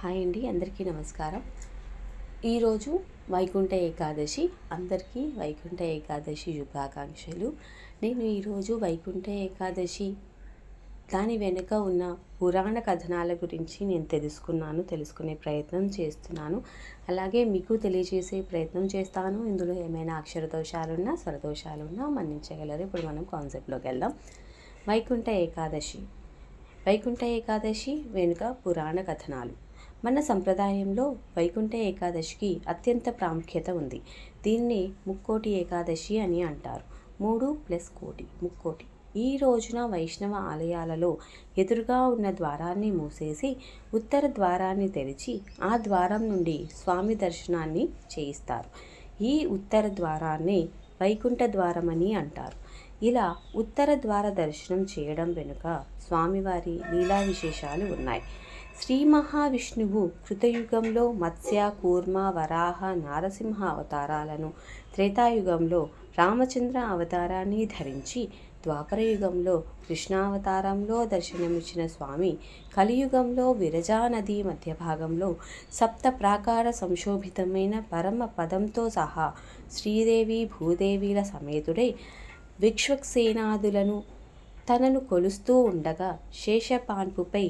Hi అండి, అందరికీ నమస్కారం. ఈరోజు వైకుంఠ ఏకాదశి. అందరికీ వైకుంఠ ఏకాదశి శుభాకాంక్షలు. నేను ఈరోజు వైకుంఠ ఏకాదశి దాని వెనుక ఉన్న పురాణ కథనాల గురించి నేను తెలుసుకునే ప్రయత్నం చేస్తున్నాను. అలాగే మీకు తెలియజేసే ప్రయత్నం చేస్తాను. ఇందులో ఏమైనా అక్షర దోషాలున్నా స్వరదోషాలున్నా మన్నించగలరు. ఇప్పుడు మనం కాన్సెప్ట్లోకి వెళ్దాం. వైకుంఠ ఏకాదశి వెనుక పురాణ కథనాలు. మన సంప్రదాయంలో వైకుంఠ ఏకాదశికి అత్యంత ప్రాముఖ్యత ఉంది. దీన్ని ముక్కోటి ఏకాదశి అని అంటారు. 3+కోటి, ముక్కోటి. ఈ రోజున వైష్ణవ ఆలయాలలో ఎదురుగా ఉన్న ద్వారాన్ని మూసేసి ఉత్తర ద్వారాన్ని తెరిచి ఆ ద్వారం నుండి స్వామి దర్శనాన్ని చేయిస్తారు. ఈ ఉత్తర ద్వారాన్ని వైకుంఠ ద్వారమని అంటారు. ఇలా ఉత్తర ద్వార దర్శనం చేయడం వెనుక స్వామివారి లీలా విశేషాలు ఉన్నాయి. శ్రీ మహావిష్ణువు కృతయుగంలో మత్స్య, కూర్మ, వరాహ, నారసింహ అవతారాలను, త్రేతాయుగంలో రామచంద్ర అవతారాన్ని ధరించి ద్వాపరయుగంలో కృష్ణావతారంలో దర్శనమిచ్చిన స్వామి కలియుగంలో విరజా నది మధ్య భాగంలో సప్త ప్రాకార సంశోభితమైన పరమ పదంతో సహా శ్రీదేవి భూదేవిల సమేతుడై విశ్వక్సేనాదులను తనను కొలుస్తూ ఉండగా శేషపాన్పుపై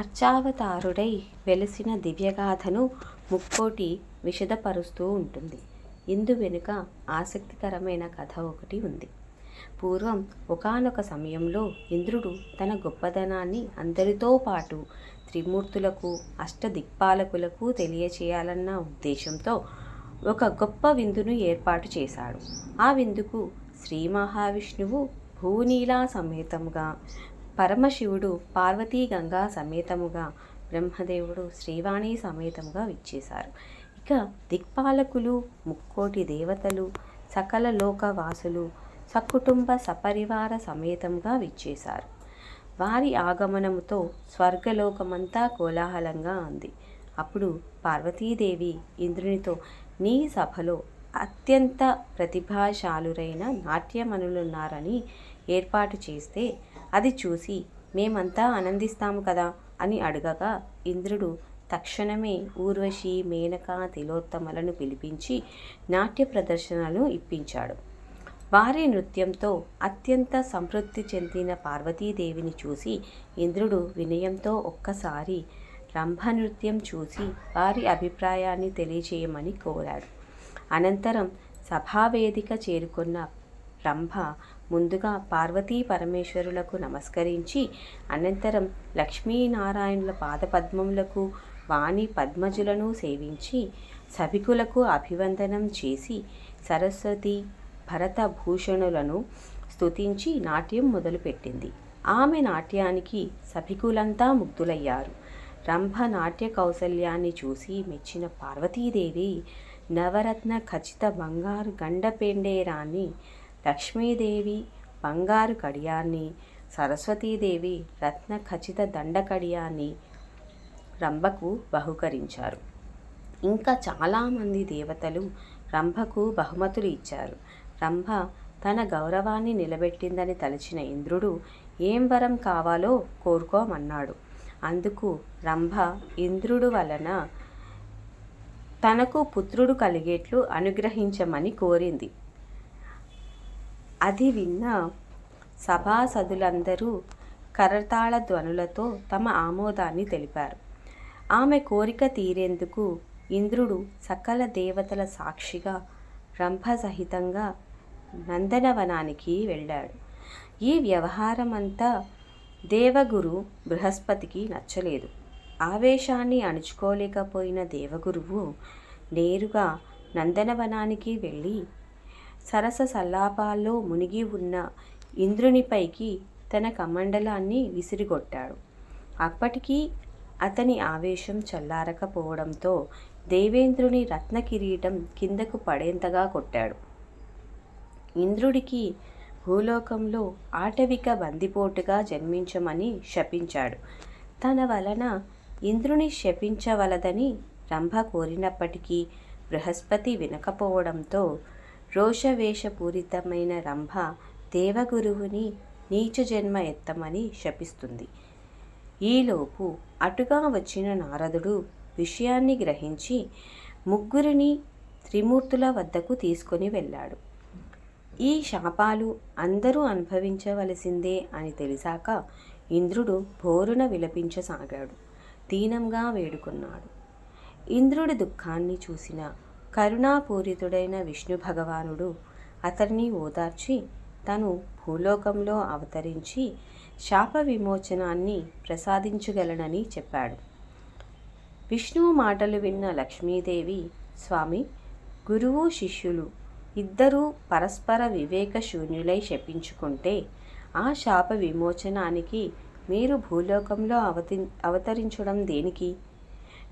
అర్చావతారుడై వెలిసిన దివ్యగాథను ముక్కోటి విశదపరుస్తూ ఉంటుంది. ఇందు వెనుక ఆసక్తికరమైన కథ ఒకటి ఉంది. పూర్వం ఒకానొక సమయంలో ఇంద్రుడు తన గొప్పదనాన్ని అందరితో పాటు త్రిమూర్తులకు, అష్టదిక్పాలకులకు తెలియచేయాలన్న ఉద్దేశంతో ఒక గొప్ప విందును ఏర్పాటు చేశాడు. ఆ విందుకు శ్రీ మహావిష్ణువు భూనీలా సమేతముగా, పరమశివుడు పార్వతీ గంగా సమేతముగా, బ్రహ్మదేవుడు శ్రీవాణి సమేతముగా విచ్చేశారు. ఇక దిక్పాలకులు, ముక్కోటి దేవతలు, సకల లోకవాసులు సకుటుంబ సపరివార సమేతంగా విచ్చేశారు. వారి ఆగమనముతో స్వర్గలోకమంతా కోలాహలంగా ఉంది. అప్పుడు పార్వతీదేవి ఇంద్రునితో, నీ సభలో అత్యంత ప్రతిభాశాలురైన నాట్యమనులున్నారని ఏర్పాటు చేస్తే అది చూసి మేమంతా ఆనందిస్తాము కదా అని అడగగా ఇంద్రుడు తక్షణమే ఊర్వశి, మేనక, తిలోత్తమలను పిలిపించి నాట్య ప్రదర్శనలు ఇప్పించాడు. వారి నృత్యంతో అత్యంత సంతృప్తి చెందిన పార్వతీదేవిని చూసి ఇంద్రుడు వినయంతో ఒక్కసారి రంభ నృత్యం చూసి వారి అభిప్రాయాన్ని తెలియచేయమని కోరాడు. అనంతరం సభావేదిక చేరుకున్న రంభ ముందుగా పార్వతీ పరమేశ్వరులకు నమస్కరించి అనంతరం లక్ష్మీనారాయణుల పాదపద్మములకు వాణి పద్మజులను సేవించి సభికులకు అభివందనం చేసి సరస్వతి, భరత భూషణులను స్తుతించి నాట్యం మొదలుపెట్టింది. ఆమె నాట్యానికి సభికులంతా ముగ్ధులయ్యారు. రంభ నాట్య కౌశల్యాన్ని చూసి మెచ్చిన పార్వతీదేవి నవరత్న ఖచిత బంగారు గండపెండేరాన్ని, లక్ష్మీదేవి బంగారు కడియాన్ని, సరస్వతీదేవి రత్న ఖచిత దండ కడియాన్ని రంభకు బహుకరించారు. ఇంకా చాలామంది దేవతలు రంభకు బహుమతులు ఇచ్చారు. రంభ తన గౌరవాన్ని నిలబెట్టిందని తలచిన ఇంద్రుడు ఏం వరం కావాలో కోరుకోమన్నాడు. అందుకు రంభ ఇంద్రుడు వలన తనకు పుత్రుడు కలిగేట్లు అనుగ్రహించమని కోరింది. అది విన్న సభాసదులందరూ కరతాళ ధ్వనులతో తమ ఆమోదాన్ని తెలిపారు. ఆమె కోరిక తీరేందుకు ఇంద్రుడు సకల దేవతల సాక్షిగా రంభ సహితంగా నందనవనానికి వెళ్ళాడు. ఈ వ్యవహారమంతా దేవగురు బృహస్పతికి నచ్చలేదు. ఆవేశాన్ని అణుచుకోలేకపోయిన దేవగురువు నేరుగా నందనవనానికి వెళ్ళి సరస సల్లాపాల్లో మునిగి ఉన్న ఇంద్రునిపైకి తన కమండలాన్ని విసిరిగొట్టాడు. అప్పటికీ అతని ఆవేశం చల్లారకపోవడంతో దేవేంద్రుని రత్న కిరీటం కిందకు పడేంతగా కొట్టాడు. ఇంద్రుడికి భూలోకంలో ఆటవిక బందిపోటుగా జన్మించమని శపించాడు. తన వలన ఇంద్రుని శపించవలదని రంభ కోరినప్పటికీ బృహస్పతి వినకపోవడంతో రోషవేషపూరితమైన రంభ దేవగురువుని నీచ జన్మ ఎత్తమని శపిస్తుంది. ఈలోపు అటుగా వచ్చిన నారదుడు విషయాన్ని గ్రహించి ముగ్గురిని త్రిమూర్తుల వద్దకు తీసుకొని వెళ్ళాడు. ఈ శాపాలు అందరూ అనుభవించవలసిందే అని తెలిసాక ఇంద్రుడు బోరున విలపించసాగాడు. దీనంగా వేడుకున్నాడు. ఇంద్రుడి దుఃఖాన్ని చూసిన కరుణాపూరితుడైన విష్ణు భగవానుడు అతన్ని ఓదార్చి తను భూలోకంలో అవతరించి శాప విమోచనాన్ని ప్రసాదించగలనని చెప్పాడు. విష్ణువు మాటలు విన్న లక్ష్మీదేవి, స్వామి, గురువు శిష్యులు ఇద్దరూ పరస్పర వివేక శూన్యులై శపించుకుంటే ఆ శాప విమోచనానికి మీరు భూలోకంలో అవతరించడం దేనికి?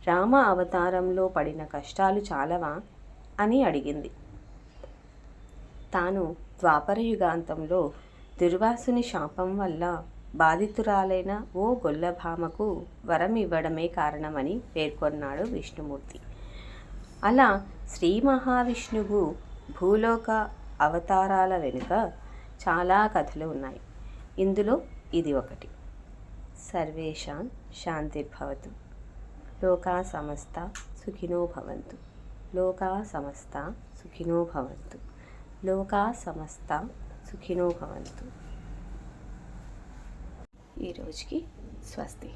రామ అవతారంలో పడిన కష్టాలు చాలవా అని అడిగింది. తాను ద్వాపరయుగాంతంలో దుర్వాసుని శాపం వల్ల బాధితురాలైన ఓ గొల్లభామకు వరం ఇవ్వడమే కారణమని పేర్కొన్నాడు విష్ణుమూర్తి. అలా శ్రీ మహావిష్ణువు భూలోక అవతారాల వెనుక చాలా కథలు ఉన్నాయి. ఇందులో ఇది ఒకటి. సర్వేషాం శాంతిర్భవతు. లోకా సమస్త సుఖినో భవంతు. లోకా సమస్త సుఖినో భవంతు. లోకా సమస్త సుఖినో భవంతు. ఈరోజుకి స్వస్తి.